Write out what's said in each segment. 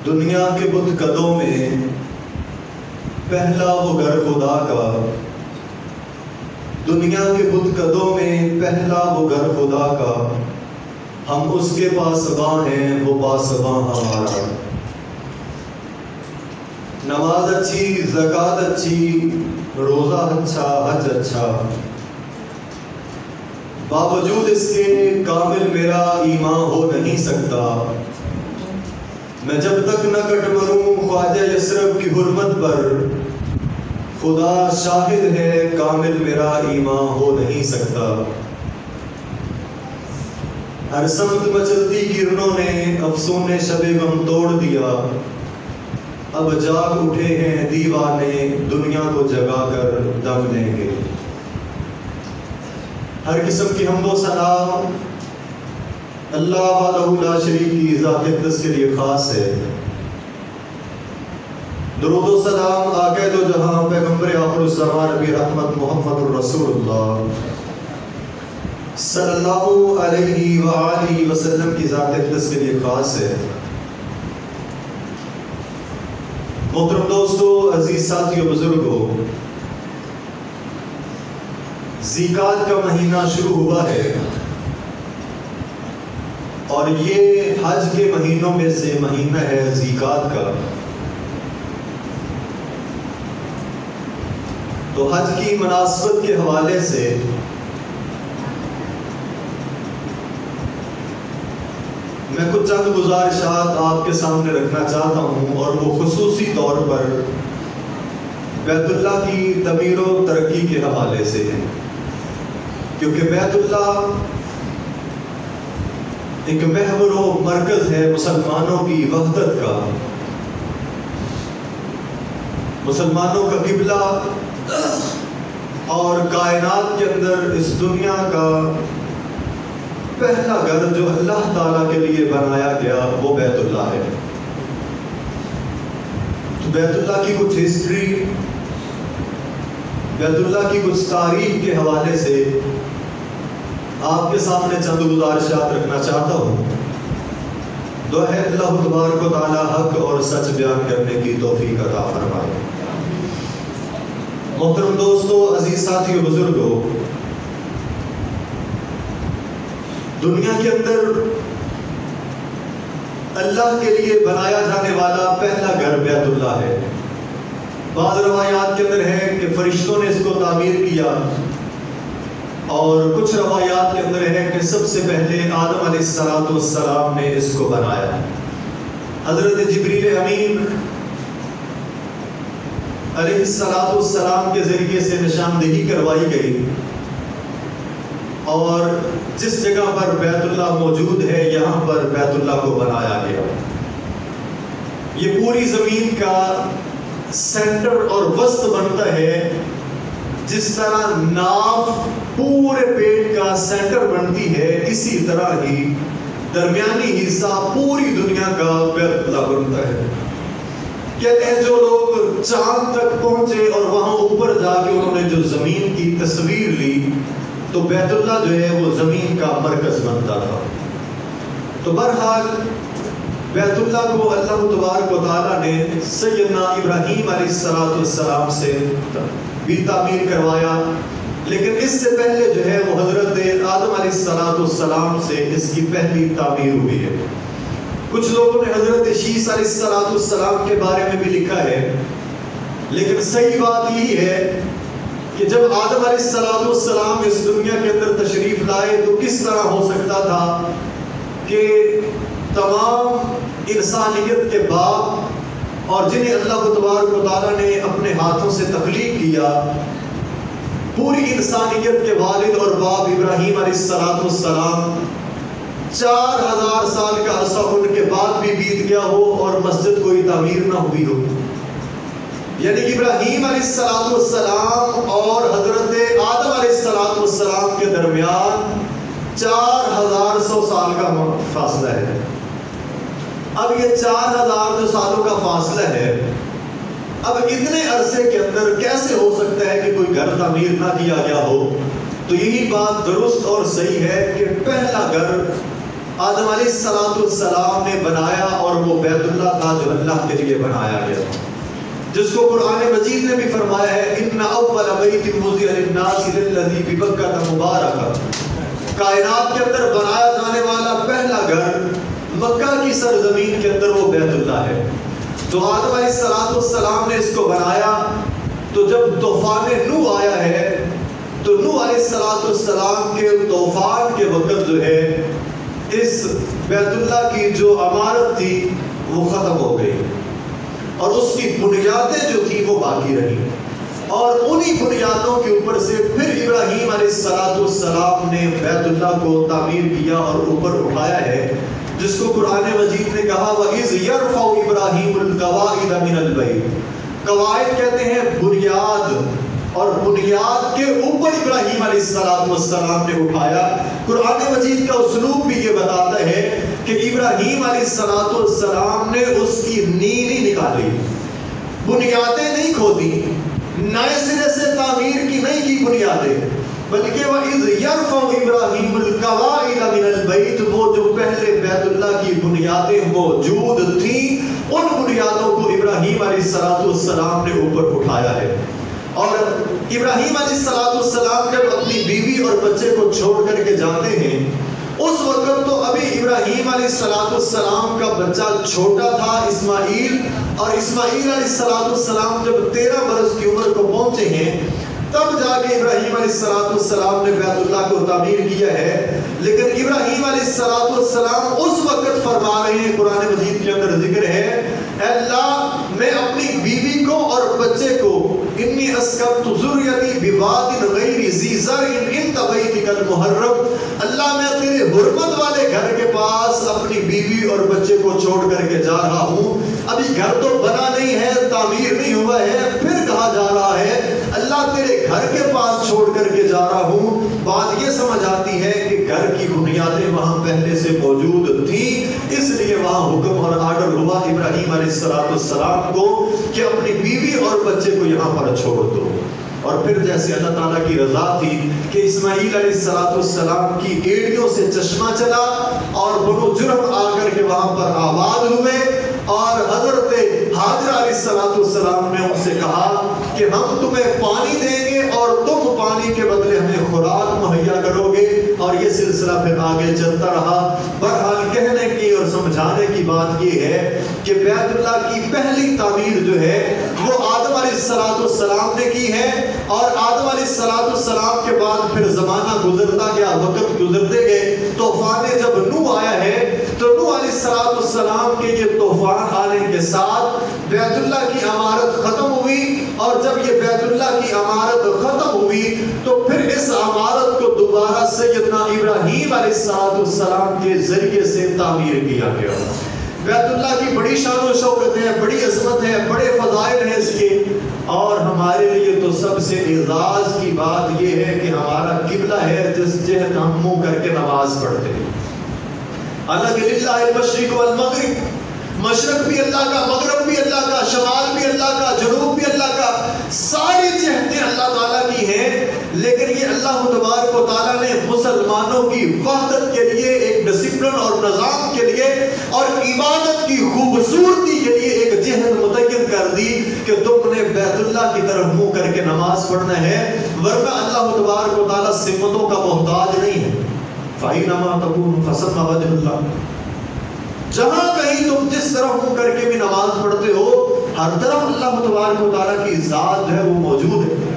دنیا کے بت قدوں میں پہلا وہ گھر خدا کا، دنیا کے بت قدوں میں پہلا وہ گھر خدا کا، ہم اس کے پاسباں ہیں وہ پاسباں ہمارا۔ نماز اچھی، زکوٰۃ اچھی، روزہ اچھا، حج اچھا، باوجود اس کے کامل میرا ایمان ہو نہیں سکتا۔ میں جب تک نہ کٹ مروں خواجہ یسرف کی حرمت پر، خدا شاہد ہے کامل میرا ایمان ہو نہیں سکتا۔ ہر سمت مچلتی کرنوں نے افسون شب غم توڑ دیا، اب جاگ اٹھے ہیں دیوانے دنیا کو جگا کر دم لیں گے۔ ہر قسم کی حمد و ثنا اللہ وحدہ لا شریک کی ذات اقدس کے لیے خاص ہے۔ درود و سلام آقا دو جہاں پیغمبر آخر الزمان نبی رحمت محمد الرسول اللہ صلی اللہ علیہ وآلہ وسلم کی ذات اقدس کے لیے خاص ہے۔ محترم دوستو، عزیز ساتھیو، بزرگو، ذیقعد کا مہینہ شروع ہوا ہے اور یہ حج کے مہینوں میں سے مہینہ ہے ذیقعد کا۔ تو حج کی مناسبت کے حوالے سے میں کچھ چند گزارشات آپ کے سامنے رکھنا چاہتا ہوں، اور وہ خصوصی طور پر بیت اللہ کی تعمیر و ترقی کے حوالے سے ہے، کیونکہ بیت اللہ ایک محور و مرکز ہے مسلمانوں کی وحدت کا، مسلمانوں کا قبلہ، اور کائنات کے اندر اس دنیا کا پہلا گھر جو اللہ تعالیٰ کے لیے بنایا گیا وہ بیت اللہ ہے۔ تو بیت اللہ کی کچھ ہسٹری، بیت اللہ کی کچھ تاریخ کے حوالے سے آپ کے سامنے چند گزارشات رکھنا چاہتا ہوں۔ دعا ہے اللہ تبارک و تعالیٰ حق اور سچ بیان کرنے کی توفیق عطا فرمائے۔ محترم دوستو، عزیز ساتھیو، بزرگو، دنیا کے اندر اللہ کے لیے بنایا جانے والا پہلا گھر بیت اللہ ہے۔ بعض روایات کے اندر ہے کہ فرشتوں نے اس کو تعمیر کیا، اور کچھ روایات کے اندر ہے کہ سب سے پہلے آدم علیہ السلام نے اس کو بنایا۔ حضرت جبریل امین علیہ السلام کے ذریعے سے نشاندہی کروائی گئی، اور جس جگہ پر بیت اللہ موجود ہے یہاں پر بیت اللہ کو بنایا گیا۔ یہ پوری زمین کا سینٹر اور وسط بنتا ہے، جس طرح ناف پورے پیٹ کا سینٹر بنتی ہے، اسی طرح ہی درمیانی حصہ پوری دنیا کا بیت اللہ بنتا ہے۔ کہتے ہیں جو لوگ چاند تک پہنچے اور وہاں اوپر جا کے انہوں نے جو زمین کی تصویر لی، تو بیت اللہ جو ہے وہ زمین کا مرکز بنتا تھا۔ تو بہرحال بیت اللہ کو اللہ تبارک و تعالیٰ نے سیدنا ابراہیم علیہ السلام سے بھی تعمیر کروایا، لیکن اس سے پہلے جو ہے وہ حضرت آدم علیہ السلام سے اس کی پہلی تعمیر ہوئی ہے۔ کچھ لوگوں نے حضرت شیس علیہ السلام کے بارے میں بھی لکھا ہے، لیکن صحیح بات یہی ہے کہ جب آدم علیہ السلام اس دنیا کے اندر تشریف لائے تو کس طرح ہو سکتا تھا کہ تمام انسانیت کے باپ اور جنہیں اللہ تبارک و تعالیٰ نے اپنے ہاتھوں سے تخلیق کیا، پوری انسانیت کے والد اور باپ ابراہیم علیہ السلام 4000 سال کا عرصہ ان کے بعد بھی بیت گیا ہو اور مسجد کوئی تعمیر نہ ہوئی ہو۔ یعنی ابراہیم علیہ السلام اور حضرت آدم علیہ السلام کے درمیان 4100 سال کا فاصلہ ہے۔ اب یہ 4000 جو سالوں کا فاصلہ ہے، اب اتنے عرصے کے اندر کیسے ہو سکتا ہے کہ کوئی گھر تعمیر نہ کیا گیا ہو؟ تو یہی بات درست اور صحیح ہے کہ پہلا گھر آدم علیہ السلام نے بنایا، اور وہ بیت اللہ تھا جو اللہ کے لیے بنایا گیا، جس کو قرآن مجید نے بھی فرمایا ہے ان اول بیت وضع للناس للذی ببکۃ مبارکا، کائنات کے اندر بنایا جانے والا پہلا گھر مکہ کی سرزمین کے اندر وہ بیت اللہ ہے۔ تو آدم علیہ السلام نے اس کو بنایا، تو جب طوفان نوح آیا ہے تو نوح علیہ السلام کے طوفان کے وقت جو ہے اس بیت اللہ کی جو عمارت تھی وہ ختم ہو گئی، اور اس کی بنیادیں جو تھی وہ باقی رہی، اور انہی بنیادوں کے اوپر سے پھر ابراہیم علیہ السلام نے بیت اللہ کو تعمیر کیا اور اوپر اٹھایا ہے، جس کو قرآن مجید نے کہا وَإِذْ يَرْفَعُ إِبْرَاهِيمُ الْقَوَاعِدَ مِنَ الْبَيْتِ، قواعد کہتے ہیں بنیاد، اور بنیاد کے اوپر ابراہیم علیہ السلام نے اٹھایا۔ قرآن مجید کا اسلوب بھی یہ بتاتا ہے کہ ابراہیم علیہ السلام نے اس کی نیند ہی نکالی، بنیادیں نہیں کھودی، نئے سرے سے تعمیر کی نہیں کی بنیادیں، بلکہ وَإِذْ يَرْفَعُ إِبْرَاهِيمُ الْقَوَاعِدَ مِنَ الْبَيْتِ، وہ جو پہلے بیت اللہ کی بنیادیں موجود تھیں ان بنیادوں کو ابراہیم علیہ السلام نے اوپر اٹھایا ہے۔ اور ابراہیم علیہ السلام جب اپنی بیوی اور بچے کو چھوڑ کر کے جاتے ہیں، اس وقت تو ابھی ابراہیم علیہ السلام کا بچہ چھوٹا تھا اسماعیل، اور اسماعیل علیہ السلام جب 13 برس کی عمر کو پہنچے ہیں تب جا کے ابراہیم علیہ السلام نے بیت اللہ کو تعمیر کیا ہے۔ لیکن ابراہیم علیہ السلام اس وقت فرما رہے ہیں، قرآن مجید کے اندر ذکر ہے، اے اللہ میں اپنی بیوی کو اور بچے کو انی اسکنت ذریتی بواد غیر ذی زرع عند بیتک المحرم، اللہ میں تیرے حرمت والے گھر کے پاس اپنی بیوی اور بچے کو چھوڑ کر کے جا رہا ہوں، ابھی گھر تو بنا نہیں ہے، تعمیر نہیں ہوا ہے، پھر کہا جا رہا ہے اللہ تیرے گھر کے پاس چھوڑ کر کے جا رہا ہوں۔ بات یہ سمجھ آتی ہے کہ گھر کی بنیادیں وہاں پہلے سے موجود تھیں، اس لیے وہاں حکم اور آرڈر ہوا ابراہیم علیہ السلام کو کہ اپنی بیوی اور بچے کو یہاں پر چھوڑ دو۔ اور پھر جیسے اللہ تعالیٰ کی رضا تھی کہ اسماعیل علیہ السلام کی ایڑیوں سے چشمہ چلا اور بنو جرم آ کر کے وہاں پر آباد ہوئے، اور حضرت حاجرہ علیہ السلام نے ان سے کہا کہ ہم تمہیں پانی دیں گے اور تم پانی کے بدلے ہمیں خوراک مہیا کرو گے، اور یہ سلسلہ پھر آگے چلتا رہا۔ بہرحال کہنے کی اور سمجھانے کی بات یہ ہے کہ بیت اللہ کی پہلی تعمیر جو ہے وہ آدم علیہ السلام نے کی ہے، اور آدم علیہ السلام کے بعد پھر زمانہ گزرتا گیا، وقت گزرتے گئے، طوفان جب نوح آیا ہے تو نوح علیہ السلام کے یہ طوفان آنے کے ساتھ بیت اللہ کی عمارت ختم ہوئی، اور جب یہ بیت اللہ کی عمارت ختم ہوئی تو پھر اس عمارت کو دوبارہ سیدنا ابراہیم علیہ السلام کے ذریعے سے تعمیر کیا گیا۔ بیت اللہ کی بڑی شان و شوکت ہے، بڑی عظمت ہے، بڑے فضائل ہیں اس کے، اور ہمارے لیے تو سب سے اعزاز کی بات یہ ہے کہ ہمارا قبلہ ہے جس جہت ہم منہ کر کے نماز پڑھتے ہیں۔ الگ للہ المشرق والمغرب، مشرق بھی اللہ کا، مغرب بھی اللہ کا، شمال بھی اللہ کا، جنوب بھی اللہ کا، ساری جہتیں اللہ تعالیٰ کی ہیں، لیکن یہ اللہ تبارک و تعالیٰ نے مسلمانوں کی وحدت کے لیے، ایک ڈسپلن اور نظام کے لیے اور عبادت کی خوبصورتی کے لیے ایک جہت متعین کر دی کہ تم نے بیت اللہ کی طرف منہ کر کے نماز پڑھنا ہے، ورنہ اللہ تبارک و تعالیٰ سمتوں کا محتاج نہیں ہے۔ فَإِنَّمَا تَكُونُ فَثَمَّ وَجْهُ اللَّهِ، جہاں کہیں تم جس طرح منہ کر کے بھی نماز پڑھتے ہو، ہر طرف اللہ تبارک و تعالیٰ کی ذات جو ہے وہ موجود ہے،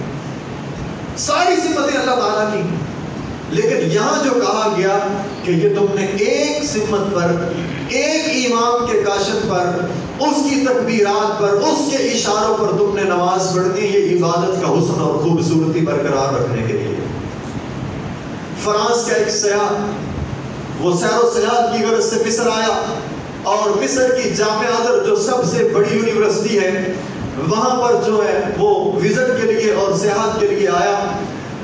ساری صفتیں اللہ تعالیٰ کی۔ لیکن یہاں جو کہا گیا کہ یہ تم نے ایک صفت پر، ایک امام کے کاشف پر، اس کی تکبیرات پر، اس کے اشاروں پر تم نے نماز پڑھنی، یہ عبادت کا حسن اور خوبصورتی برقرار رکھنے کے لیے۔ فرانس کا ایک سیاح، وہ سیر و سیاحت کی غرض سے مصر آیا، اور مصر کی جامعہ ازہر جو سب سے بڑی یونیورسٹی ہے، وہاں پر جو ہے وہ وزٹ کے لیے اور سیاحت کے لیے آیا۔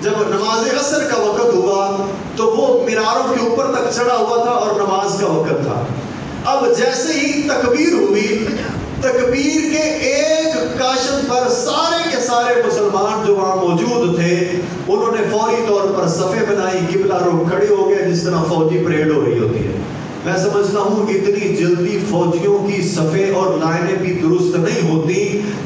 جب نماز عصر کا وقت ہوا تو وہ میناروں کے اوپر تک چڑھا ہوا تھا اور نماز کا وقت تھا۔ اب جیسے ہی تکبیر ہوئی، تکبیر کے ایک کاشف پر سارے کے سارے مسلمان جو وہاں موجود تھے انہوں نے فوری طور پر صفیں بنائی، قبلہ رخ کھڑے ہو گئے، جس طرح فوجی پریڈ ہو رہی ہوتی ہے۔ میں سمجھتا ہوں اتنی جلدی فوجیوں کی صفیں اور لائنیں بھی درست نہیں ہوتی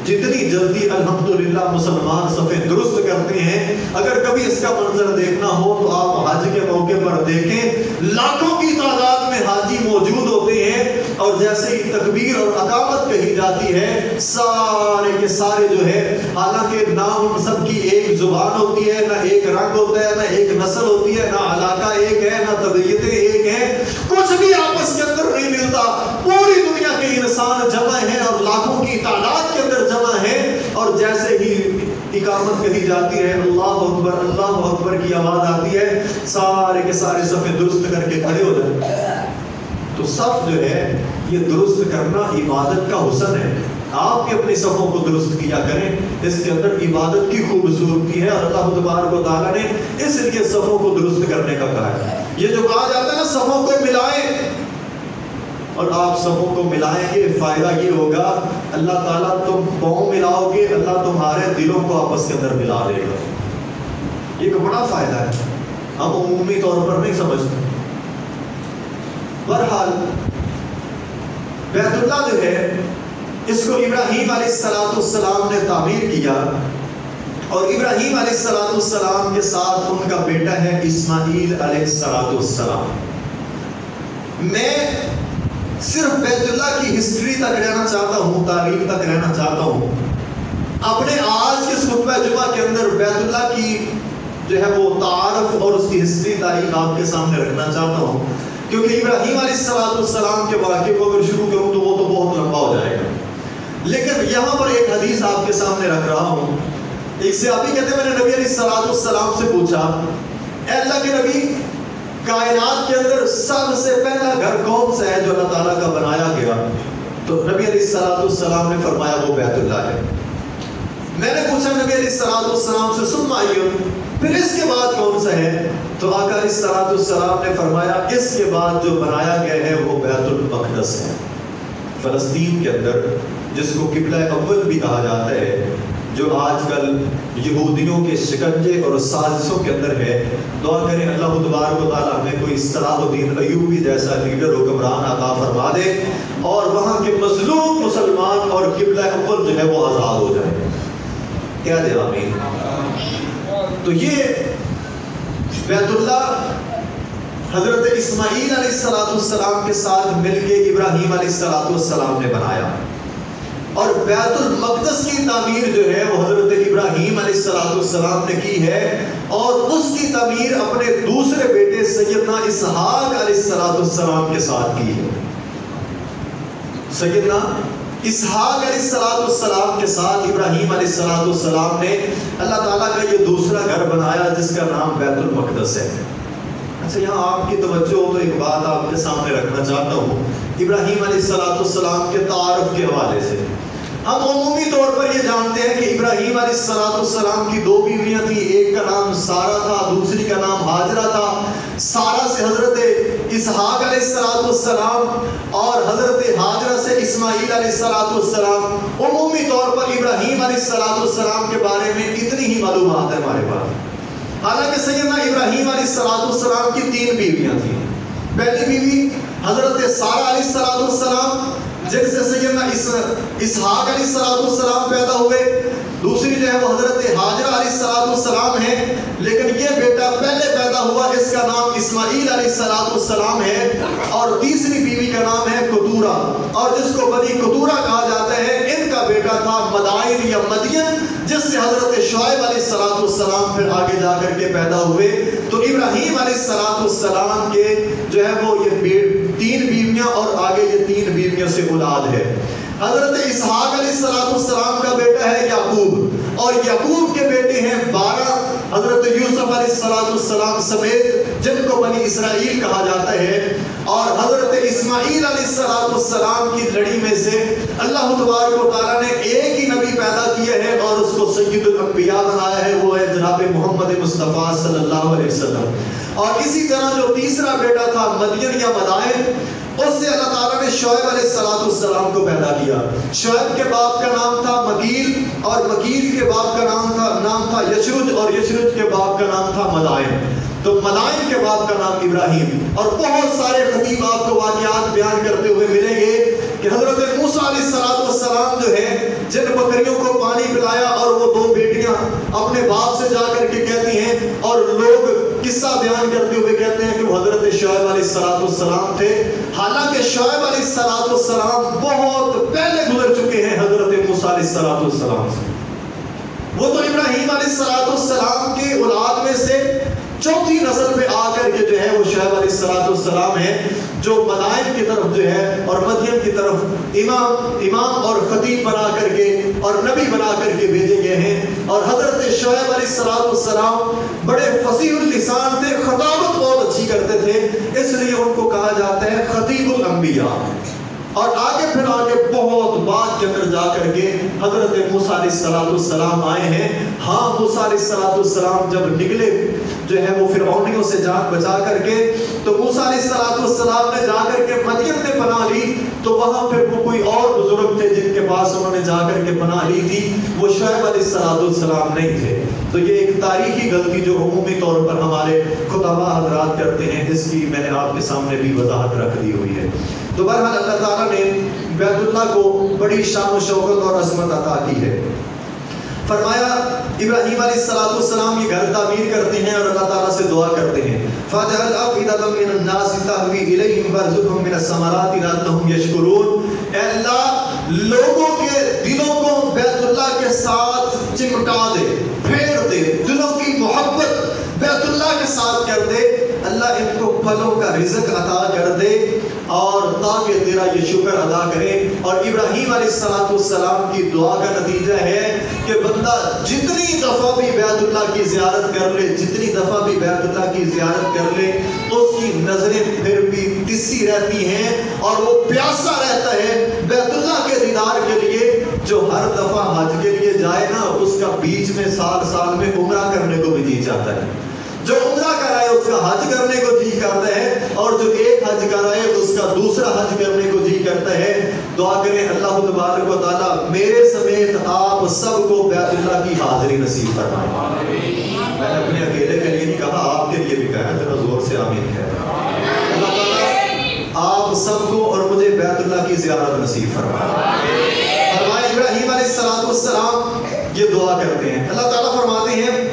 جتنی جلدی الحمدللہ مسلمان صفیں درست کرتے ہیں۔ اگر کبھی اس کا منظر دیکھنا ہو تو آپ حج کے موقع پر دیکھیں، لاکھوں کی تعداد میں حاجی موجود ہوتے ہیں، اور جیسے ہی تکبیر اور اقامت کہی جاتی ہے سارے کے سارے جو ہے، حالانکہ نہ ان سب کی ایک زبان ہوتی ہے، نہ ایک رنگ ہوتا ہے، نہ ایک نسل ہوتی ہے، نہ علاقہ ایک ہے، نہ طبیعتیں ایک ہیں، کچھ بھی آپس کے اندر نہیں ملتا، پوری دنیا کے انسان جمع ہیں اور لاکھوں کی تعداد کے اندر جمع ہیں، اور جیسے ہی اقامت کہی جاتی ہے اللہ اکبر کی آواز آتی ہے، سارے کے سارے صفیں درست کر کے کھڑے ہو جائیں۔ تو صف جو ہے یہ درست کرنا عبادت کا حسن ہے۔ آپ بھی اپنی صفوں کو درست کیا کریں، اس کے اندر عبادت کی خوبصورتی ہے، اور اللہ تبارک و تعالیٰ نے اس لیے صفوں کو درست کرنے کا کہا ہے۔ یہ جو کہا جاتا ہے نا صفوں کو ملائیں، اور آپ صفوں کو ملائیں گے، فائدہ یہ ہوگا اللہ تعالیٰ تم پاؤں ملاؤ گے، اللہ تمہارے دلوں کو آپس کے اندر ملا دے گا۔ یہ ایک بڑا فائدہ ہے، ہم عمومی طور پر نہیں سمجھتے۔ بہرحال بیت اللہ جو ہے اس کو ابراہیم علیہ السلام نے تعمیر کیا، اور ابراہیم علیہ السلام کے ساتھ ان کا بیٹا ہے اسماعیل علیہ السلام۔ میں صرف بیت اللہ کی ہسٹری تک رہنا چاہتا ہوں، تاریخ تک رہنا چاہتا ہوں، اپنے آج کے خطبہ جمعہ کے اندر بیت اللہ کی جو ہے وہ تعارف اور اس کی ہسٹری تاریخ آپ کے سامنے رکھنا چاہتا ہوں، کیونکہ ابراہیم علیہ السلام کے واقعے کو اگر شروع کروں تو وہ تو بہت لمبا ہو جائے گا، لیکن یہاں پر ایک حدیث آپ کے سامنے رکھ رہا ہوں۔ ایک صحابی کہتے ہیں میں نے نبی علیہ السلام سے پوچھا، اے اللہ کے نبی، کائنات کے اندر سب سے پہلا گھر کون سا ہے جو اللہ تعالیٰ کا بنایا گیا؟ تو نبی علیہ السلام نے فرمایا وہ بیت اللہ ہے۔ میں نے پوچھا نبی علیہ السلام سے ثم ای، پھر اس کے بعد کون سا ہے؟ تو آقا علیہ السلام نے فرمایا اس کے بعد جو بنایا گیا ہے وہ بیت المقدس ہے، فلسطین کے اندر، جس کو قبلہ اول بھی کہا جاتا ہے، جو آج کل یہودیوں کے شکنجے اور سازشوں کے اندر ہے۔ دعا کریں اللہ تبارک و تعالیٰ ہمیں کوئی صلاح الدین ایوبی جیسا لیڈر حکمران عطا فرما دے، اور وہاں کے مظلوم مسلمان اور قبلہ اول جو ہے وہ آزاد ہو جائے۔ کہہ دے آمین۔ تو یہ بیت اللہ حضرت اسماعیل علیہ السلام کے ساتھ مل کے ابراہیم علیہ السلام نے بنایا، اور بیت المقدس کی تعمیر جو ہے وہ حضرت ابراہیم علیہ السلام نے کی ہے، اور اس کی تعمیر اپنے دوسرے بیٹے سیدنا اسحاق علیہ السلام کے ساتھ کی ہے۔ سیدنا اسحاق علیہ السلام کے ساتھ ابراہیم علیہ السلام نے اللہ تعالیٰ کا یہ دوسرا گھر بنایا جس کا نام بیت المقدس ہے۔ اچھا، یہاں آپ کی توجہ ہو تو ایک بات آپ کے سامنے رکھنا چاہتا ہوں ابراہیم علیہ السلام کے تعارف کے حوالے سے۔ ہم عمومی طور پر یہ جانتے ہیں کہ ابراہیم علیہ السلام کی دو بیویاں تھیں، ایک کا نام سارہ تھا، دوسری کا نام ہاجرہ تھا۔ سارہ سے حضرت اسحاق علیہ السلام اور حضرت ہاجرہ سے اسماعیل علیہ السلام۔ عمومی طور پر ابراہیم علیہ السلام کے بارے میں اتنی ہی معلومات ہے ہمارے پاس۔ حالانکہ سیدنا ابراہیم علیہ السلام کی 3 بیویاں تھیں۔ پہلی بیوی حضرت سارہ علیہ السلام، جن سے سیدنا اسحاق علیہ السلام پیدا ہوئے۔ دوسری جو ہے وہ حضرت ہاجرہ علیہ السلام ہے، لیکن یہ بیٹا پہلے پیدا ہوا، اس کا نام اسماعیل علیہ السلام ہے۔ اور تیسری بیوی کا نام ہے کتورہ، اور جس کو بنی کتورہ کہا جاتا ہے، ان کا بیٹا تھا مدائن یا مدین، جس سے حضرت شعیب علیہ السلام پھر آگے جا کر کے پیدا ہوئے۔ تو ابراہیم علیہ السلام کے جو ہے وہ یہ 3 بیویاں اور آگے یہ 3 بیویوں سے اولاد ہے۔ حضرت اسحاق علیہ السلام کا بیٹا ہے یعقوب، اور یعقوب کے بیٹے ہیں 12 حضرت یوسف علیہ السلام سمیت، جن کو بنی اسرائیل کہا جاتا ہے۔ اور حضرت اسماعیل علیہ السلام کی لڑی میں سے اللہ تبارک و تعالیٰ نے ایک ہی نبی پیدا کیا ہے اور اس کو سید الانبیاء بنایا ہے، وہ ہے جناب محمد مصطفیٰ صلی اللہ علیہ وسلم۔ اور اسی طرح جو تیسرا بیٹا تھا مدین یا مدائن، اس سے اللہ تعالیٰ نے شعیب علیہ السلام کو پیدا کیا۔ شعیب کے باپ کا نام تھا مکیل، اور مکیل کے باپ کا نام تھا یشرج، اور یشرج کے باپ کا نام تھا مدائن۔ تو مدائن کے باپ کا نام ابراہیم. اور بہت سارے خطیب آپ کو واقعات بیان کرتے ہوئے ملیں گے کہ حضرت موسیٰ علیہ السلام جو ہے جن بکریوں کو پانی پلایا اور وہ 2 بیٹیاں اپنے باپ سے جا کر کے کہتی ہیں اور لوگ قصہ بیان کرتے ہوئے کہتے ہیں کہ وہ حضرت شعیب علیہ السلام تھے. حالانکہ شعیب علیہ السلام بہت پہلے گزر چکے ہیں حضرت موسیٰ علیہ السلام سے. وہ تو ابراہیم علیہ السلام کی اولاد میں سے چوتھی نسل پہ آ کر کے جو ہے وہ شعیب علیہ السلام ہے جو مدائن کی طرف جو ہے اور مدین کی طرف امام اور خطیب بنا کر کے اور نبی بنا کر کے بھیجے گئے ہیں. اور حضرت شعیب علیہ السلام بڑے فصیح اللسان تھے, خطابت بہت اچھی کرتے تھے, اس لیے ان کو کہا جاتا ہے خطیب الانبیاء. اور آگے پھر آگے بہت بعد کے اندر جا کر کے حضرت موسیٰ علیہ السلام آئے ہیں. ہاں موسیٰ علیہ السلام جب نکلے جو ہے وہ فرعونیوں سے جان بچا کر کے, تو موسیٰ علیہ السلام نے جا کر کے مدین میں پناہ لی. تو وہاں پھر وہ کوئی اور بزرگ تھے جن کے پاس انہوں نے جا کر کے پناہ لی تھی, وہ شعیب علیہ السلام نہیں تھے. تو یہ ایک تاریخی غلطی جو عمومی طور پر ہمارے خطباء حضرات کرتے ہیں, اس کی میں نے آپ کے سامنے بھی وضاحت رکھ دی ہوئی ہے. تو بہرحال اللہ تعالیٰ نے بیت اللہ کو بڑی شان و شوکت اور عظمت عطا کی ہے. فرمایا ابراہیم علیہ السلام یہ گھر تعمیر کرتے ہیں اور اللہ تعالیٰ سے دعا کرتے ہیں فَجَعَلْ أَفْئِدَةً مِّنَ النَّاسِ تَهْوِي إِلَيْهِمْ وَارْزُقْهُم مِّنَ الثَّمَرَاتِ لَعَلَّهُمْ يَشْكُرُونَ. اے اللہ لوگوں کے دلوں کو بیت اللہ کے ساتھ چمٹا دے, پھیر دے, دلوں کی محبت بیت اللہ کے ساتھ کر دے. اللہ ان کو پھلوں کا رزق عطا کر دے اور تاکہ تیرا یہ شکر ادا کرے. اور ابراہیم علیہ السلام کی دعا کا نتیجہ ہے کہ بندہ جتنی دفعہ بھی بیت اللہ کی زیارت کر لے, جتنی دفعہ بھی بیت اللہ کی زیارت کر لے, اس کی نظریں پھر بھی تسی رہتی ہیں اور وہ پیاسا رہتا ہے بیت اللہ کے دیدار کے لیے. جو ہر دفعہ حج کے لیے جائے نا, اس کا بیچ میں سال میں عمرہ کرنے کو بھی جی چاہتا ہے. جو عمرہ کرائے اس کا حج کرنے کو جی کرتا ہے, اور جو ایک حج کرائے اس کا دوسرا حج کرنے کو جی کرتا ہے. دعا کریں اللہ تبارک و تعالیٰ میرے سمیت آپ سب کو بیت اللہ کی حاضری نصیب فرمائے. میں نے اپنے اکیلے کے لیے نہیں کہا, آپ کے لیے بھی کہا, ذرا زور سے آمین کہہ. اللہ تعالیٰ آپ سب کو اور مجھے بیت اللہ کی زیارت نصیب فرمائے. فرمائے ابراہیم علیہ السلام یہ دعا کرتے ہیں. اللہ تعالیٰ فرماتے ہیں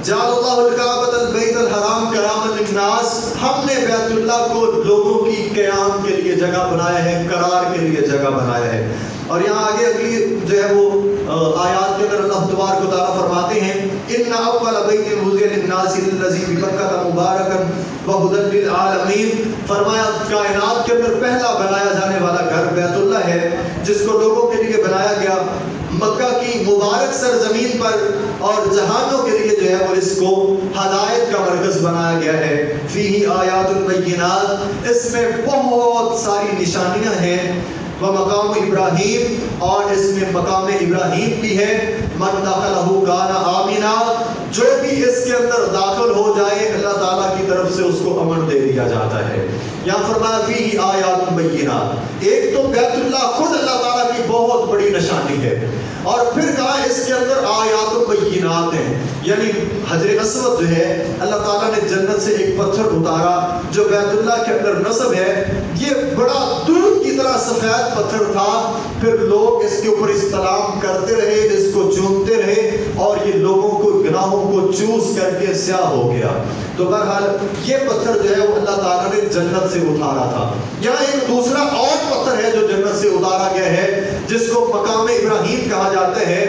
جعل اللہ الکعبۃ البیت الحرام قیاما للناس, ہم نے بیت اللہ کو لوگوں کی قیام کے لیے جگہ بنایا ہے, قرار کے لیے جگہ بنایا ہے. اور یہاں آگے اگلی جو ہے وہ آیات کے اندر اللہ تبارک و تعالیٰ فرماتے ہیں ان اول بیت وضع للناس الذی ببکۃ مبارکا وہدی للعالمین. فرمایا کائنات کے اندر پہلا بنایا جانے والا گھر بیت اللہ ہے جس کو لوگوں کے لیے بنایا گیا مکہ کی مبارک سرزمین پر, اور جہانوں کے لیے جو ہے وہ اس کو ہدایت کا مرکز بنایا گیا ہے. فیہ آیات بینات, اس میں بہت ساری نشانیاں ہیں. ومقام ابراہیم, اور اس میں مقام ابراہیم بھی ہے. من دخلہ کان آمنا, جو بھی اس کے اندر داخل ہو جائے اللہ تعالیٰ کی طرف سے اس کو امن دے دیا جاتا ہے. یہاں فرمایا فیہ آیات بینات, ایک تو بیت اللہ خود اللہ تعالیٰ کی بہت بڑی نشانی ہے, اور پھر کہا اس کے اندر آیات بینات ہیں. یعنی حجر اسود جو ہے اللہ تعالیٰ نے جنت سے ایک پتھر اتارا جو بیت اللہ کے اندر نصب ہے. یہ بڑا دودھ کی طرح سفید پتھر تھا, پھر لوگ اس کے اوپر استلام کرتے رہے, اس کو چومتے رہے, اور یہ لوگوں کو گناہوں کو چوس کر کے سیاہ ہو گیا. تو بہرحال یہ پتھر جو ہے وہ اللہ تعالیٰ نے جنت سے اتارا تھا. یہاں ایک دوسرا اور پتھر ہے جو جنت سے اتارا گیا ہے جس کو مقام ابراہیم کہا جاتا ہے,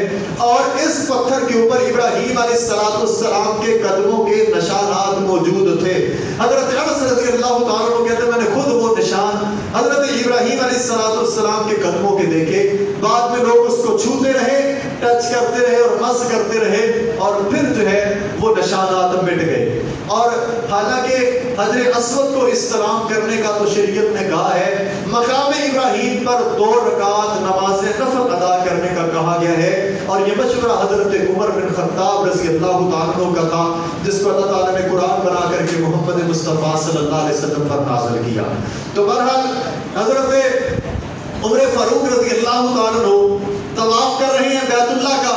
اور اس پتھر کے اوپر ابراہیم علیہ السلام کے قدموں کے نشانات موجود تھے. حضرت انس رضی اللہ تعالیٰ عنہ کہتے ہیں میں نے خود وہ نشان حضرت ابراہیم علیہ السلام کے قدموں کے دیکھے. بعد میں لوگ اس کو چھوتے رہے, ٹچ کرتے رہے اور مس کرتے رہے, اور پھر جو ہے وہ نشانات مٹ گئے. اور حالانکہ حجر اسود کو استلام کرنے کا تو شریعت نے کہا ہے, مقام ابراہیم پر 2 رکعت نماز نفل ادا کرنے کا کہا گیا ہے. اور یہ مشورہ حضرت عمر بن خطاب رضی اللہ تعالیٰ عنہ کا تھا جس کو اللہ تعالیٰ نے قرآن بنا کر کے محمد مصطفیٰ صلی اللہ علیہ وسلم پر نازل کیا. تو بہرحال حضرت عمر فاروق رضی اللہ تعالیٰ عنہ طواف کر رہے ہیں بیت اللہ کا,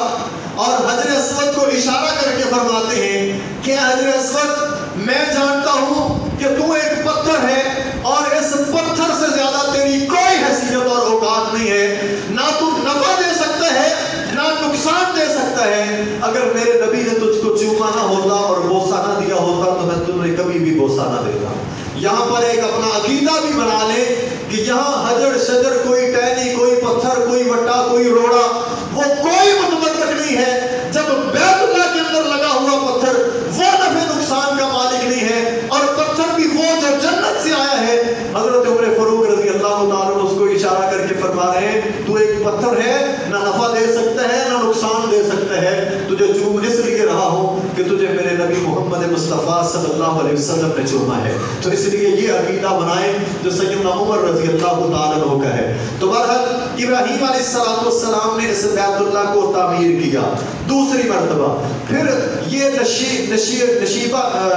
اور حجر اسود کو اشارہ کر کے فرماتے ہیں کہ حجر اسود میں جانتا ہوں کہ تو ایک پتھر ہے اور اس پتھر سے زیادہ تیری کوئی حیثیت اور اوقات نہیں ہے، نہ تو نفع دے سکتا ہے نہ نقصان دے سکتا ہے۔ اگر میرے نبی نے تجھ کو چوما نہ ہوتا اور بوسہ نہ دیا ہوتا تو میں تمہیں کبھی بھی بوسہ نہ دیتا۔ یہاں پر ایک اپنا عقیدہ بھی بنا لے کہ یہاں حجر شجر، کوئی ٹہنی، کوئی پتھر، کوئی وٹا، کوئی روڑا، وہ کوئی متبرک نہیں ہے۔ جب بیت اللہ کے اندر لگا ہوا پتھر وہ نفع نقصان کا مالک نہیں ہے، اور پتھر بھی وہ جو جنت سے آیا ہے۔ حضرت عمر فاروق رضی اللہ تعالیٰ عنہ اس کو اشارہ کر کے فرما رہے ہیں تو ایک پتھر ہے، نہ نفع دے سکتا ہے نہ نقصان دے سکتا ہے، تجھے چوم اس لیے رہا ہوں کہ تجھے میرے نبی محمد مصطفیٰ صلی اللہ علیہ وسلم نے چوما ہے۔ تو اس لیے یہ عقیدہ بنائیں جو سیدنا عمر رضی اللہ تعالیٰ عنہ کا ہے۔ تو بہرحال ابراہیم علیہ السلام نے اس بیت اللہ کو تعمیر کیا دوسری مرتبہ۔ پھر یہ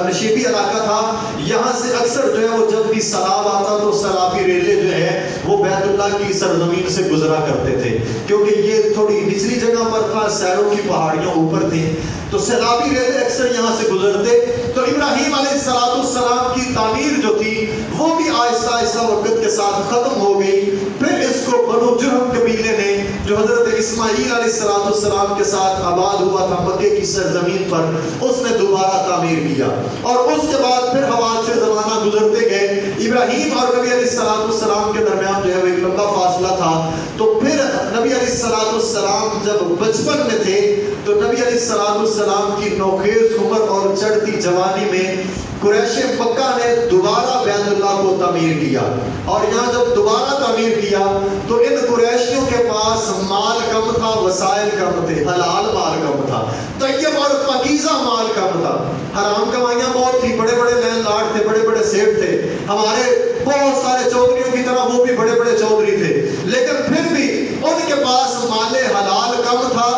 نشیبی علاقہ تھا، یہاں سے اکثر جو ہے وہ جب بھی سیلاب آتا تو سیلابی ریلیں جو ہے وہ بیت اللہ کی سرزمین سے گزرا کرتے تھے، کیونکہ یہ تھوڑی نچلی جگہ پر تھا، سیروں کی پہاڑیاں اوپر تھیں، تو سیلابی ریلیں اکثر یہاں سے گزرتے۔ تو ابراہیم علیہ السلام کی تعمیر جو تھی وہ بھی آہستہ آہستہ وقت کے ساتھ ختم ہو گئی۔ پھر اس کو بنو جرہم قبیلے نے، جو حضرت اسماعیل علیہ السلام کے ساتھ آباد ہوا تھا مکے کی سرزمین پر، اس نے دوبارہ تعمیر کیا، اور اس کے بعد پھر حوادث سے زمانہ گزرتے گئے۔ ابراہیم اور نبی علیہ السلام کے درمیان جو ہے وہ ایک لمبا فاصلہ تھا۔ تو پھر نبی علیہ السلام جب بچپن میں تھے تو نبی علیہ السلام کی نوخیز عمر اور چڑھتی جوانی میں قریش مکہ نے دوبارہ بیت اللہ کو تعمیر کیا، اور یہاں جب دوبارہ تعمیر کیا تو ان قریشیوں کے پاس مال کم تھا، وسائل کم تھے، حلال مال کم تھا، طیب اور پاکیزہ مال کم تھا، حرام کمائیاں بہت تھی، بڑے بڑے لینڈ لارڈ تھے، بڑے بڑے سیٹ تھے، ہمارے بہت سارے چودھریوں کی طرح وہ بھی بڑے بڑے چودھری تھے، لیکن پھر بھی ان کے پاس مال حلال کم تھا،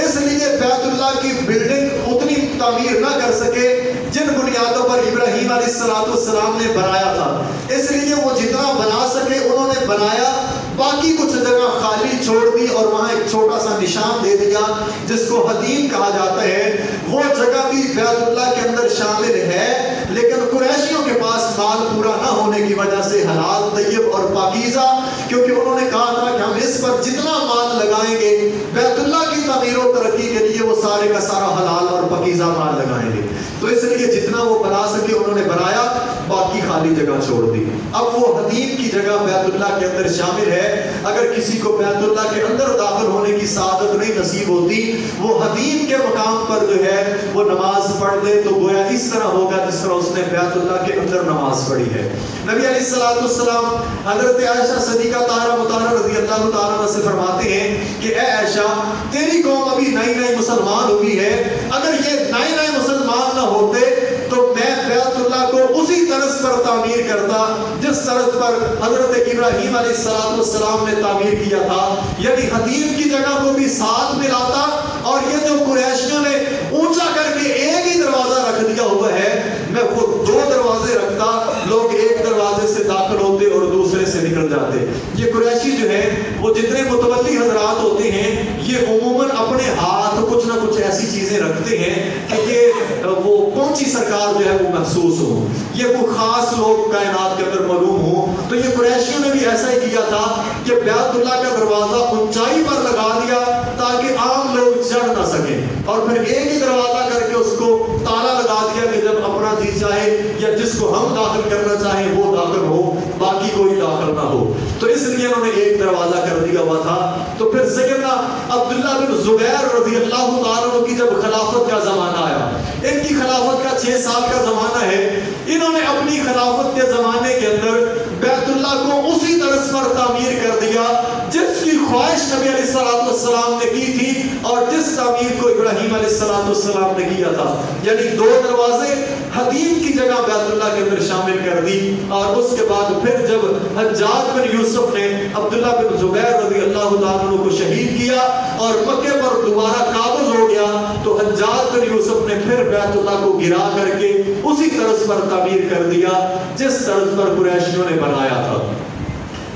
اس لیے بیت اللہ کی بلڈنگ اتنی تعمیر نہ کر سکے جن بنیادوں پر ابراہیم علیہ السلام نے بنایا تھا۔ اس لیے وہ جتنا بنا سکے انہوں نے بنایا، باقی کچھ جگہ خالی چھوڑ دی اور وہاں ایک چھوٹا سا نشان دے دیا جس کو حدیم کہا جاتا ہے۔ وہ جگہ بھی بیت اللہ کے اندر شامل ہے، لیکن قریشیوں کے پاس مال پورا نہ ہونے کی وجہ سے حلال، طیب اور پاکیزہ، کیونکہ انہوں نے کہا تھا کہ ہم اس پر جتنا مال لگائیں گے بیت اللہ کی تعمیر و ترقی کے لیے وہ سارے کا سارا حلال اور پاکیزہ مال لگائیں گے، تو اس لیے جتنا وہ بنا سکے انہوں نے بنایا، باقی خالی جگہ چھوڑ دی۔ اب وہ حدیم کی جگہ بیت اللہ کے اندر شامل ہے۔ اگر کسی کو بیت اللہ کے اندر داخل ہونے کی سعادت نہیں نصیب ہوتی، وہ حدیم کے مقام پر جو ہے وہ نماز پڑھ لے تو گویا اس طرح ہوگا جس طرح اس نے بیت اللہ کے اندر نماز پڑھی ہے۔ نبی علیہ السلام حضرت عائشہ صدیقہ طاہرہ مطہرہ رضی اللہ تعالیٰ عنہ سے فرماتے ہیں کہ اے عائشہ، تیری قوم ابھی نئی نئی مسلمان ہوئی ہے، اگر یہ نئے نئے مسلمان نہ ہوتے تو میں بیت اللہ کو اسی طرز پر تعمیر کرتا جس طرز پر حضرت ابراہیم علیہ السلام نے تعمیر کیا تھا، یعنی حدیم کی جگہ کو بھی ساتھ ملاتا، اور یہ جو قریشیوں نے اونچا کر کے ایک ہی دروازہ رکھ دیا ہوا ہے، میں وہ دو دروازے رکھتا، لوگ ایک دروازے سے داخل ہوتے اور دوسرے سے نکل جاتے۔ یہ قریشی جو ہے وہ جتنے متولی حضرات ہوتے ہیں یہ عموماً اپنے ہاتھ کچھ نہ کچھ ایسی چیزیں رکھتے ہیں کہ یہ وہ پہنچی سرکار جو ہے وہ محسوس ہو، یہ وہ خاص لوگ کائنات کے اندر معلوم ہو۔ تو یہ قریشیوں نے بھی ایسا ہی کیا تھا کہ بیت اللہ کا دروازہ اونچائی پر لگا دیا تاکہ عام لوگ چڑھ نہ سکیں، اور پھر ایک ہی دروازہ کر کے اس کو تالا لگا دیا کہ جب اپنا جی چاہے یا جس کو ہم داخل کرنا چاہیں وہ داخل ہو، باقی کوئی داخل نہ ہو۔ تو اس لیے انہوں نے ایک دروازہ کر دیا ہوا تھا۔ تو پھر سیدنا عبداللہ بن زبیر رضی اللہ تعالیٰ عنہ کی جب خلافت کا زمانہ آیا، ان کی خلافت کا 6 سال کا زمانہ ہے، انہوں نے اپنی خلافت کے زمانے کے اندر بیت اللہ کو اسی طرز پر تعمیر کر دیا جس کی خواہش نبی علیہ السلام نے کی تھی اور جس تعمیر کو ابراہیم علیہ السلام نے کیا تھا، یعنی 2 دروازے حدیم کی جگہ بیت اللہ کے اندر شامل کر دی۔ اور اس کے بعد پھر جب حجاج بن یوسف نے عبداللہ بن زبیر رضی اللہ تعالیٰ عنہ کو شہید کیا اور مکے پر دوبارہ قابض ہو گیا، تو حجاج بن یوسف نے پھر بیت اللہ کو گرا کر کے اسی طرز پر تعمیر کر دیا جس طرز پر قریشیوں نے بنایا تھا۔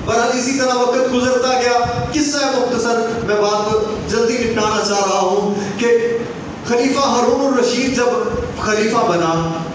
بہرحال اسی طرح وقت گزرتا گیا۔ قصہ مختصر میں بات جلدی نپٹانا چاہ رہا ہوں کہ خلیفہ ہارون الرشید جب خلیفہ بنا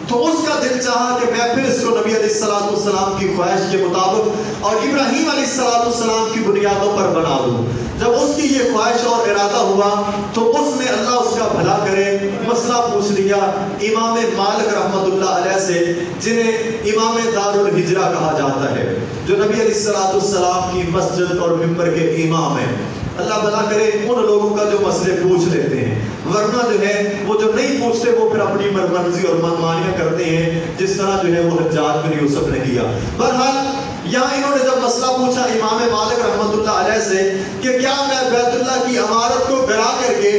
تو اس کا دل چاہا کہ میں پھر اس کو نبی علیہ السلام کی خواہش کے مطابق اور ابراہیم علیہ السلام کی بنیادوں پر بنا دوں. جب اس کی یہ خواہش اور ارادہ ہوا تو اس نے اللہ اس کا بھلا کرے مسئلہ پوچھ لیا امام مالک رحمۃ اللہ علیہ سے، جنہیں امام دار الہجرہ کہا جاتا ہے، جو نبی علیہ السلام کی مسجد اور ممبر کے امام ہیں. اللہ بھلا کرے ان لوگوں کا جو مسئلے پوچھ لیتے ہیں، ورنہ جو ہے وہ جو نہیں پوچھتے وہ پھر اپنی مرضی اور منمانیاں کرتے ہیں، جس طرح جو ہے وہ حجاج بن یوسف نے کیا. بہرحال یہاں انہوں نے جب مسئلہ پوچھا امام مالک رحمۃ اللہ علیہ سے کہ کیا میں بیت اللہ کی عمارت کو گرا کر کے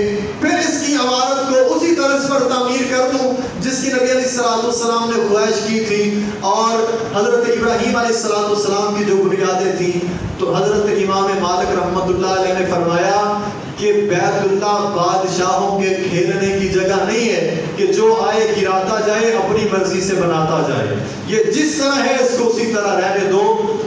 پھر اس کی عمارت کو اسی طرز پر تعمیر کر دوں جس کی نبی علیہ السلام نے خواہش کی تھی اور حضرت ابراہیم علیہ السلام کی جو بنیادیں تھیں. تو حضرت امام مالک رحمۃ اللہ علیہ نے فرمایا کہ بیت اللہ بادشاہوں کے کھیلنے کی جگہ نہیں ہے کہ جو آئے گراتا جائے اپنی مرضی سے بناتا جائے. یہ جس طرح ہے اس کو اسی طرح رہنے دو.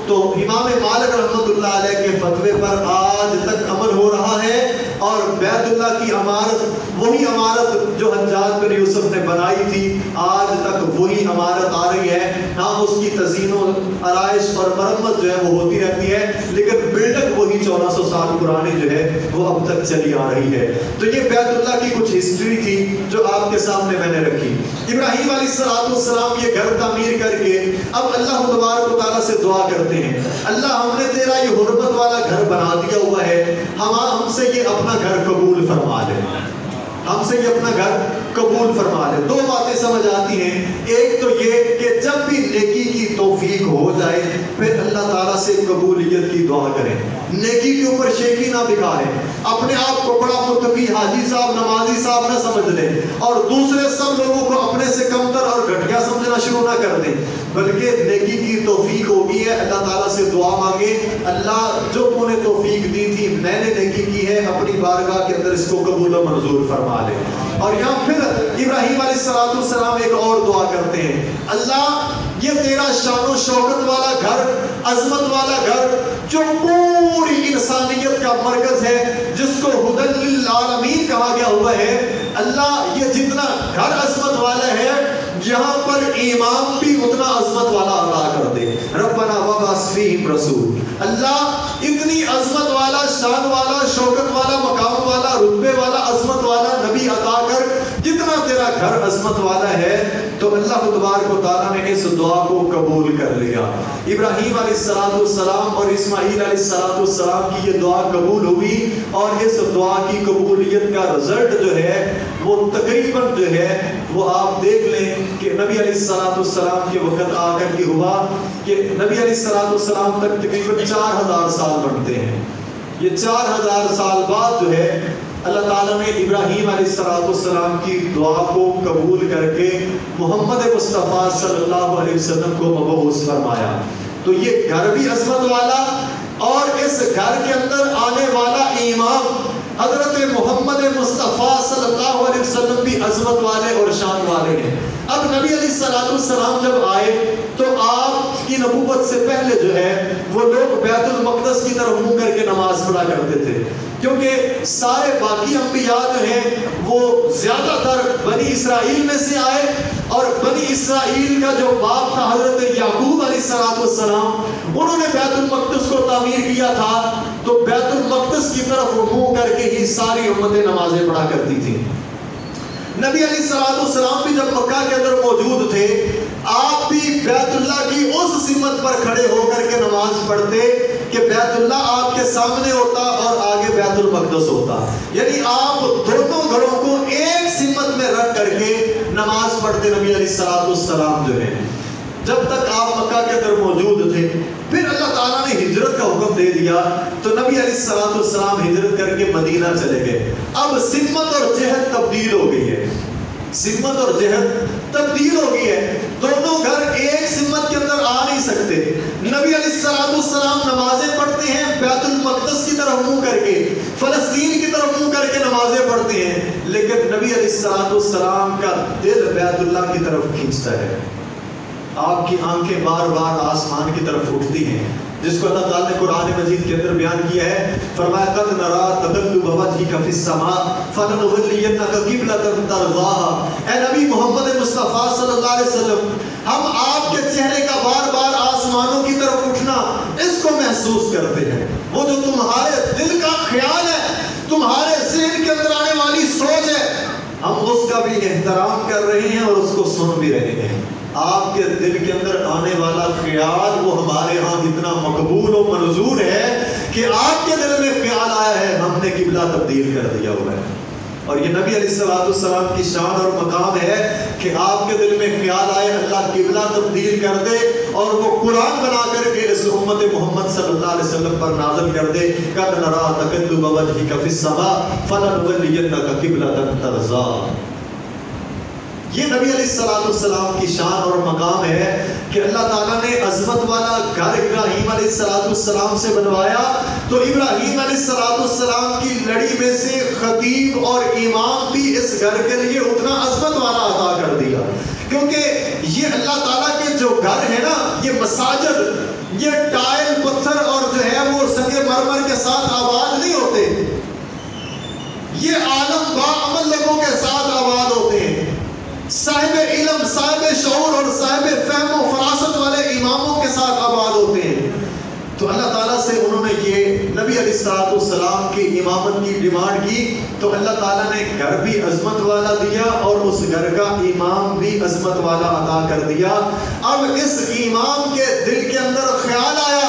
تو امام مالک رحمۃ اللہ علیہ کے فتوے پر آج تک عمل ہو رہا ہے اور بیت اللہ کی عمارت، وہی عمارت جو حجاج بن یوسف نے بنائی تھی، آج تک وہی عمارت آ رہی ہے. ہاں اس کی تزئین و آرائش اور مرمت جو ہے وہ ہوتی رہتی ہے، لیکن بلڈنگ وہی 1400 سال پرانی جو ہے وہ اب تک چلی آ رہی ہے. تو یہ بیت اللہ کی کچھ ہسٹری تھی جو آپ کے سامنے میں نے رکھی. ابراہیم علیہ السلام یہ گھر تعمیر کر کے اب اللہ تبارک و تعالیٰ سے دعا کرتے ہیں، اللہ ہم نے تیرا یہ حرمت والا گھر بنا دیا ہوا ہے، ہم سے یہ اپنا گھر قبول فرما لے، ہم سے یہ اپنا گھر قبول فرما لے. دو باتیں سمجھ آتی ہیں. ایک تو یہ کہ جب بھی نیکی کی توفیق ہو جائے پھر اللہ تعالیٰ سے قبولیت کی دعا کریں، نیکی کے اوپر شیخی نہ دکھائیں، اپنے آپ کو بڑا متقی حاجی صاحب نمازی صاحب نہ سمجھ لیں اور دوسرے سب لوگوں کو اپنے سے کمتر اور گھٹیا سمجھنا شروع نہ کر دیں، بلکہ نیکی کی توفیق ہوگی ہے اللہ تعالیٰ سے دعا مانگے، اللہ جو تو نے توفیق دی تھی میں نے نیکی کی ہے اپنی بارگاہ کے اندر اس کو قبول و منظور فرما لے. اور یہاں پھر ابراہیم علیہ السلام ایک اور دعا کرتے ہیں، اللہ یہ تیرا شان و شوکت والا گھر، عظمت والا گھر جو پوری انسانیت کا مرکز ہے، جس کو ہدی للعالمین کہا گیا ہوا ہے، اللہ یہ جتنا گھر عظمت والا ہے یہاں پر امام بھی اتنا عظمت والا عطا کر دے. ربنا وابعث فیہم رسول، اللہ اتنی عظمت والا، شان والا، شوکت والا، مقام والا، رتبے والا، عظمت والا نبی عطا کر جتنا تیرا گھر عظمت والا ہے. تو اللہ تبارک و تعالیٰ نے اس دعا کو قبول کر لیا. ابراہیم علیہ السلام اور اسماعیل علیہ السلام کی یہ دعا قبول ہوئی اور اس دعا کی قبولیت کا رزلٹ جو ہے وہ تقریباً جو ہے وہ آپ دیکھ لیں کہ نبی علیہ السلام کے وقت آ کر کے ہوا کہ نبی علیہ السلام تک تقریباً 4000 سال بنتے ہیں. یہ 4000 سال بعد جو ہے اللہ تعالیٰ نے ابراہیم علیہ السلام کی دعا کو قبول کر کے محمد مصطفیٰ صلی اللہ علیہ وسلم کو مبعوث فرمایا. تو یہ گھر بھی عظمت والا اور اس گھر کے اندر آنے والا امام حضرت محمد مصطفیٰ صلی اللہ علیہ وسلم بھی عظمت والے اور شان والے ہیں. اب نبی علیہ السلام جب آئے تو آپ کی نبوت سے پہلے جو ہے وہ لوگ بیت المقدس کی طرف منہ کر کے نماز پڑھا کرتے تھے، کیونکہ سارے باقی انبیاء جو ہیں وہ زیادہ تر بنی اسرائیل میں سے آئے اور بنی اسرائیل کا جو باپ تھا حضرت یعقوب علیہ السلام، انہوں نے بیت المقدس کو تعمیر کیا تھا. تو بیت المقدس کی طرف منہ کر کے ہی ساری امتیں نمازیں پڑھا کرتی تھیں. نبی علیہ السلام بھی جب مکہ کے اندر موجود تھے آپ بھی بیت اللہ کی اس سمت پر کھڑے ہو کر کے نماز پڑھتے کہ بیت اللہ آپ کے سامنے ہوتا اور آگے بیت المقدس ہوتا. یعنی آپ دونوں گھروں کو ایک سمت میں رکھ کر کے نماز پڑھتے نبی علیہ السلام جو ہے. جب تک آپ مکہ کے اندر موجود تھے پھر اللہ تعالیٰ نے ہجرت کا حکم دے دیا تو نبی علیہ السلام ہجرت کر کے مدینہ چلے گئے. اب سمت اور جہت تبدیل ہو گئی ہے، سمت اور جہت تبدیل ہو گئی ہے. دونوں گھر ایک سمت کے اندر آ نہیں سکتے. نبی علیہ السلام نمازیں پڑھتے ہیں بیت المقدس کی طرف منہ کر کے، فلسطین کی طرف منہ کر کے نمازیں پڑھتے ہیں، لیکن نبی علیہ السلام کا دل بیت اللہ کی طرف کھینچتا ہے. آپ کی آنکھیں بار بار آسمان کی طرف اٹھتی ہیں جس کو اللہ تعالیٰ نے قرآن مجید کے اندر بیان کیا ہے. فرمایا قد نرا تقلب وجهك في السماء فلنولينك قبلة ترضاها. اے نبی محمد مصطفیٰ صلی اللہ علیہ وسلم، ہم آپ کے چہرے کا بار بار آسمانوں کی طرف اٹھنا اس کو محسوس کرتے ہیں. وہ جو تمہارے دل کا خیال ہے، تمہارے ذہن کے اندر آنے والی سوچ ہے، ہم اس کا بھی احترام کر رہے ہیں اور اس کو سن بھی رہے ہیں. آپ کے دل کے اندر آنے والا خیال وہ ہمارے ہاں اتنا مقبول و منظور ہے کہ آپ کے دل میں خیال آیا ہے، ہم نے قبلہ تبدیل کر دیا ہوا ہے. اور یہ نبی علیہ السلام کی شان اور مقام ہے کہ آپ کے دل میں خیال آئے اللہ قبلہ تبدیل کر دے اور وہ قرآن بنا کر کے اس امت محمد صلی اللہ علیہ وسلم پر نازل کر دے. قد نرا تقلب وجهك في السماء فلنولينك قبلة ترضاها. یہ نبی علیہ السلام کی شان اور مقام ہے کہ اللہ تعالیٰ نے عظمت والا گھر ابراہیم علیہ السلام سے بنوایا تو ابراہیم علیہ السلام کی لڑی میں سے خطیب اور امام بھی اس گھر کے لیے اتنا عظمت والا عطا کر دیا. کیونکہ یہ اللہ تعالیٰ کے جو گھر ہے نا، یہ مساجد، یہ ٹائل پتھر اور جو ہے وہ سنگ مرمر کے ساتھ آباد نہیں ہوتے، یہ عالم با عمل لوگوں کے ساتھ آباد ہوتے ہیں. صاحب علم، صاحب شعور اور صاحب فہم و فراست والے اماموں کے ساتھ آباد ہوتے ہیں. تو اللہ تعالیٰ سے انہوں نے یہ نبی علیہ السلام کی امامت کی ڈیمانڈ کی تو اللہ تعالیٰ نے گھر بھی عظمت والا دیا اور اس گھر کا امام بھی عظمت والا عطا کر دیا. اب اس امام کے دل کے اندر خیال آیا،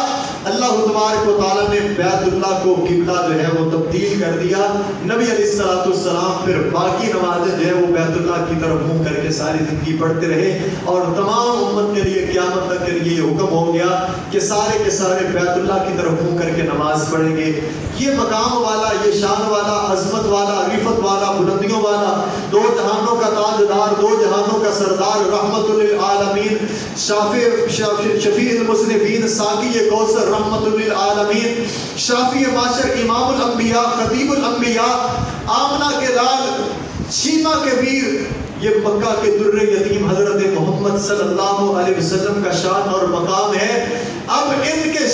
اللہ تبارک و تعالیٰ نے بیت اللہ کو قبلہ جو ہے وہ تبدیل کر دیا. نبی علیہ السلام پھر باقی نمازیں جو ہے وہ بیت اللہ کی طرف منہ کر کے ساری زندگی پڑھتے رہے اور تمام امت کے لیے قیامت تک کے لیے یہ حکم ہو گیا کہ سارے کے سارے بیت اللہ کی طرف منہ کر کے نماز پڑھیں گے. یہ مقام والا، یہ شان والا، عظمت والا، رفت والا، بلندیوں والا، دو جہانوں کا تاجدار، دو جہانوں کا سردار، رحمت للعالمین، شفیع المذنبین، ساقی کوثر، رحمت للعالمین، شافی معاشر، امام الانبیاء، خطیب الانبیاء، آمنہ کے لال، شیما کے ویر، یہ مکہ کے در یتیم حضرت محمد صلی اللہ علیہ وسلم کا شان اور مقام ہے. اب ان کے